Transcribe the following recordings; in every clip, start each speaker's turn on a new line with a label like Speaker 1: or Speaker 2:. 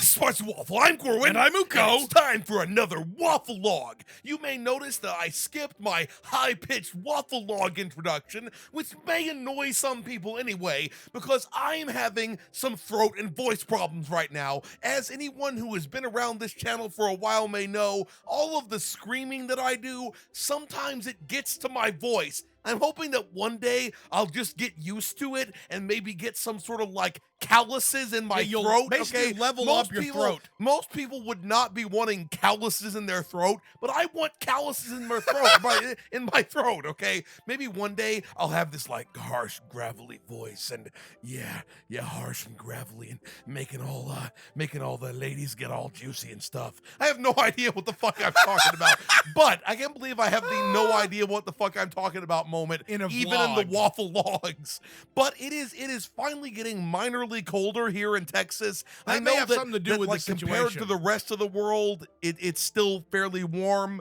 Speaker 1: is Spicy Waffle. I'm Corwin.
Speaker 2: And I'm Uko.
Speaker 1: And it's time for another Wafflelog. You may notice that I skipped my high-pitched Wafflelog introduction, which may annoy some people anyway, because I'm having some throat and voice problems right now. As anyone who has been around this channel for a while may know, all of the screaming that I do, sometimes it gets to my voice. I'm hoping that one day I'll just get used to it and maybe get some sort of like calluses in my throat.
Speaker 2: Basically level up your throat.
Speaker 1: Most people would not be wanting calluses in their throat, but I want calluses in my throat. in my throat, okay? Maybe one day I'll have this like harsh, gravelly voice, and yeah, harsh and gravelly, and making all the ladies get all juicy and stuff. I have no idea what the fuck I'm talking about, but I can't believe I have the no idea what the fuck I'm talking about moment
Speaker 2: in a
Speaker 1: even
Speaker 2: vlog.
Speaker 1: in the Wafflelogs. But it is finally getting minorly colder here in Texas.
Speaker 2: That may have something to do with
Speaker 1: like,
Speaker 2: the situation.
Speaker 1: compared to the rest of the world, it's still fairly warm.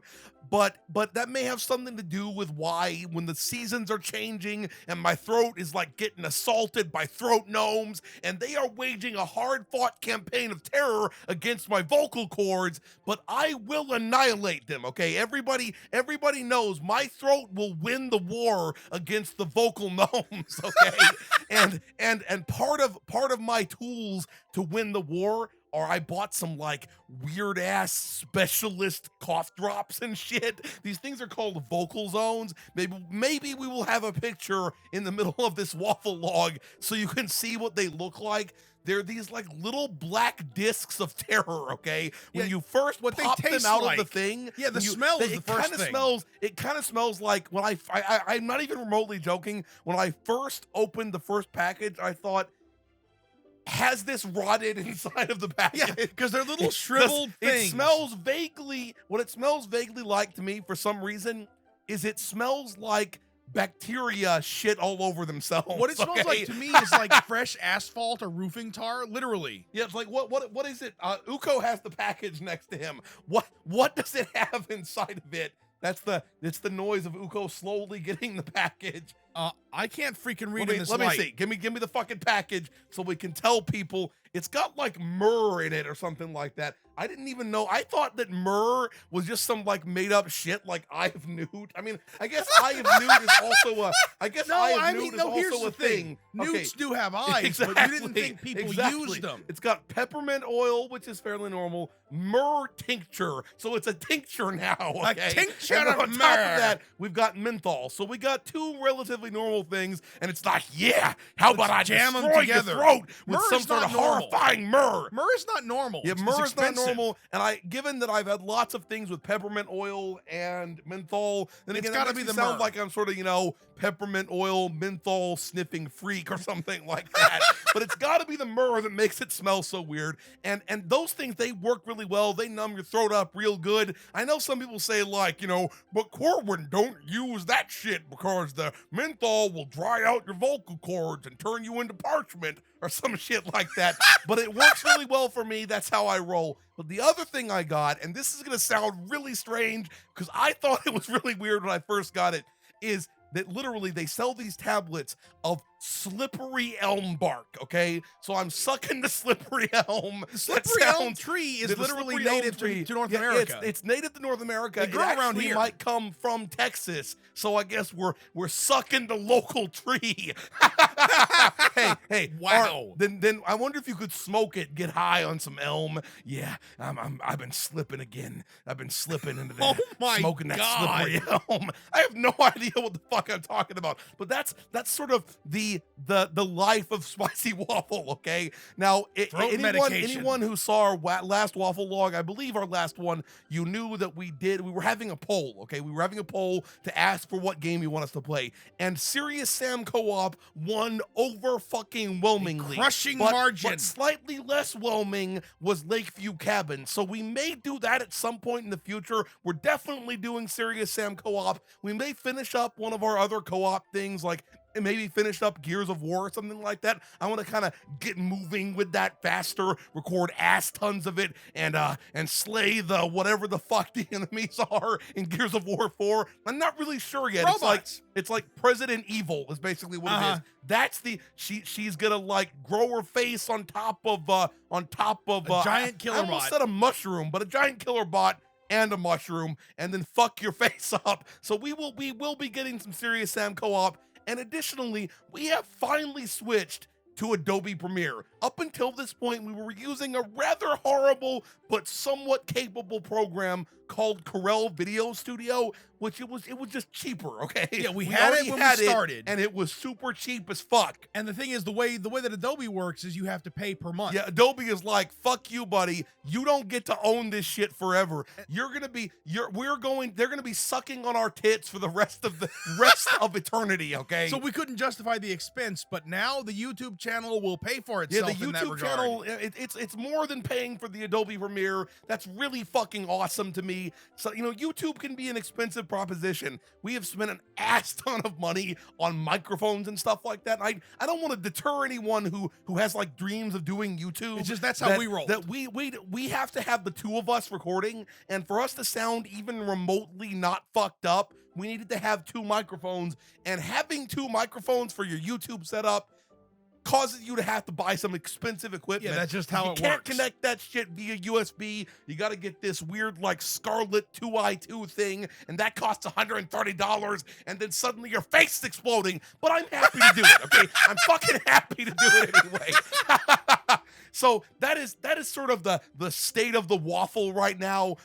Speaker 1: But that may have something to do with why when the seasons are changing and my throat is like getting assaulted by throat gnomes and they are waging a hard-fought campaign of terror against my vocal cords, but I will annihilate them, okay? Everybody knows my throat will win the war against the vocal gnomes, okay? and part of my tools to win the war, or I bought some like weird ass specialist cough drops and shit. These things are called vocal zones. Maybe we will have a picture in the middle of this Wafflelog so you can see what they look like. They're these like little black discs of terror, okay? When you first pop them out of the thing.
Speaker 2: Yeah, the smell is the first thing.
Speaker 1: It kind of smells like when I'm not even remotely joking. When I first opened the first package, I thought, has this rotted inside of the package?
Speaker 2: Yeah, because they're little shriveled things.
Speaker 1: It smells vaguely, what it smells vaguely like to me for some reason is it smells like bacteria shit all over themselves.
Speaker 2: What it smells like to me is like fresh asphalt or roofing tar, literally.
Speaker 1: Yeah, it's like, what is it? Uko has the package next to him. What does it have inside of it? It's the noise of Uko slowly getting the package.
Speaker 2: I can't freaking read in this
Speaker 1: light.
Speaker 2: light.
Speaker 1: Let me see. Give me the fucking package so we can tell people. It's got like myrrh in it or something like that. I didn't even know. I thought that myrrh was just some like made up shit like Eye of Newt. I mean, I guess Eye of Newt is also a. I guess Eye of Newt is also a thing.
Speaker 2: Newts do have eyes,
Speaker 1: exactly,
Speaker 2: but you didn't think people used them.
Speaker 1: It's got peppermint oil, which is fairly normal. Myrrh tincture, so it's a tincture now. Okay?
Speaker 2: A tincture
Speaker 1: and
Speaker 2: of
Speaker 1: on
Speaker 2: myrrh.
Speaker 1: top of that, we've got menthol. So we got two relatively normal things, and it's like, yeah, how about I
Speaker 2: jam them
Speaker 1: destroy
Speaker 2: together?
Speaker 1: your throat with
Speaker 2: Myrrh
Speaker 1: some
Speaker 2: is
Speaker 1: sort
Speaker 2: not
Speaker 1: of
Speaker 2: normal.
Speaker 1: horrifying myrrh.
Speaker 2: Myrrh is not normal.
Speaker 1: Yeah,
Speaker 2: It's
Speaker 1: myrrh is not
Speaker 2: expensive.
Speaker 1: normal, and given that I've had lots of things with peppermint oil and menthol, then
Speaker 2: It's
Speaker 1: again,
Speaker 2: gotta
Speaker 1: that
Speaker 2: be
Speaker 1: makes
Speaker 2: the
Speaker 1: me sound
Speaker 2: myrrh.
Speaker 1: like I'm sort of, peppermint oil, menthol sniffing freak or something like that. But it's got to be the myrrh that makes it smell so weird. And those things, they work really well. They numb your throat up real good. I know some people say like, but Corwin, don't use that shit because the menthol will dry out your vocal cords and turn you into parchment or some shit like that. But it works really well for me. That's how I roll. But the other thing I got, and this is going to sound really strange because I thought it was really weird when I first got it, is that literally they sell these tablets of slippery elm bark, okay? So I'm sucking the slippery elm.
Speaker 2: The slippery elm tree is literally native to North America.
Speaker 1: It's native to North America.
Speaker 2: They grow around
Speaker 1: actually
Speaker 2: here.
Speaker 1: Might come from Texas, so I guess we're sucking the local tree. hey,
Speaker 2: wow.
Speaker 1: Then I wonder if you could smoke it, get high on some elm. Yeah, I've been slipping again. I've been slipping into that, smoking that slippery elm. I have no idea what the fuck I'm talking about, but that's sort of the life of Spicy Waffle, okay? Now, anyone who saw our last Wafflelog, I believe our last one, you knew that we were having a poll, okay? We were having a poll to ask for what game you want us to play, and Serious Sam Co-op won over fucking whelmingly.
Speaker 2: Crushing margin.
Speaker 1: But slightly less whelming was Lakeview Cabin, so we may do that at some point in the future. We're definitely doing Serious Sam Co-op. We may finish up one of our other co-op things like maybe finish up Gears of War or something like that. I want to kind of get moving with that faster, record ass tons of it, and slay the whatever the fuck the enemies are in Gears of War 4. I'm not really sure yet.
Speaker 2: Robots.
Speaker 1: It's like President Evil is basically what it is. That's the she's gonna like grow her face on top of a
Speaker 2: giant killer
Speaker 1: I almost
Speaker 2: bot.
Speaker 1: said a mushroom, but a giant killer bot and a mushroom, and then fuck your face up. So we will be getting some serious Sam co-op, and additionally, we have finally switched to Adobe Premiere. Up until this point, we were using a rather horrible but somewhat capable program called Corel Video Studio, which it was just cheaper, okay?
Speaker 2: Yeah, we had it
Speaker 1: already
Speaker 2: when
Speaker 1: had
Speaker 2: we
Speaker 1: it,
Speaker 2: started.
Speaker 1: and it was super cheap as fuck.
Speaker 2: And the thing is, the way that Adobe works is you have to pay per month.
Speaker 1: Yeah, Adobe is like, fuck you, buddy. You don't get to own this shit forever. They're gonna be sucking on our tits for the rest of eternity, okay?
Speaker 2: So we couldn't justify the expense, but now the YouTube channel will pay for itself.
Speaker 1: Yeah, the
Speaker 2: in that
Speaker 1: YouTube
Speaker 2: regard.
Speaker 1: channel, it's more than paying for the Adobe Premiere. That's really fucking awesome to me. So, YouTube can be an expensive proposition. We have spent an ass ton of money on microphones and stuff like that. I don't want to deter anyone who has like dreams of doing YouTube.
Speaker 2: It's just that's how we roll.
Speaker 1: That we have to have the two of us recording, and for us to sound even remotely not fucked up, we needed to have two microphones, and having two microphones for your YouTube setup causes you to have to buy some expensive equipment.
Speaker 2: Yeah, that's just how it
Speaker 1: works. You can't
Speaker 2: works.
Speaker 1: connect that shit via USB. You got to get this weird like Scarlett 2i2 thing, and that costs $130, and then suddenly your face is exploding. But I'm happy to do it, okay? I'm fucking happy to do it anyway. So that is sort of the state of the waffle right now.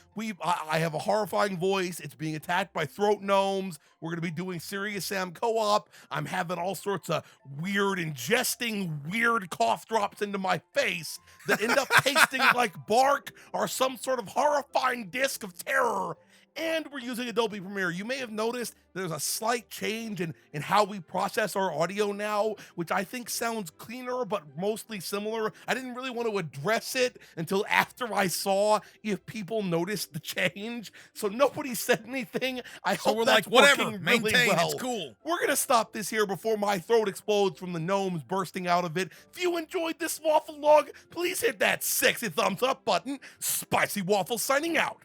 Speaker 1: I have a horrifying voice. It's being attacked by throat gnomes. We're gonna be doing Serious Sam co-op. I'm having all sorts of ingesting weird cough drops into my face that end up tasting like bark or some sort of horrifying disc of terror. And we're using Adobe Premiere. You may have noticed there's a slight change in how we process our audio now, which I think sounds cleaner, but mostly similar. I didn't really want to address it until after I saw if people noticed the change. So nobody said anything. I
Speaker 2: So
Speaker 1: hope
Speaker 2: we're
Speaker 1: that's
Speaker 2: like, whatever,
Speaker 1: working
Speaker 2: maintain,
Speaker 1: really well.
Speaker 2: it's cool.
Speaker 1: We're going to stop this here before my throat explodes from the gnomes bursting out of it. If you enjoyed this waffle log, please hit that sexy thumbs up button. Spicy Waffle signing out.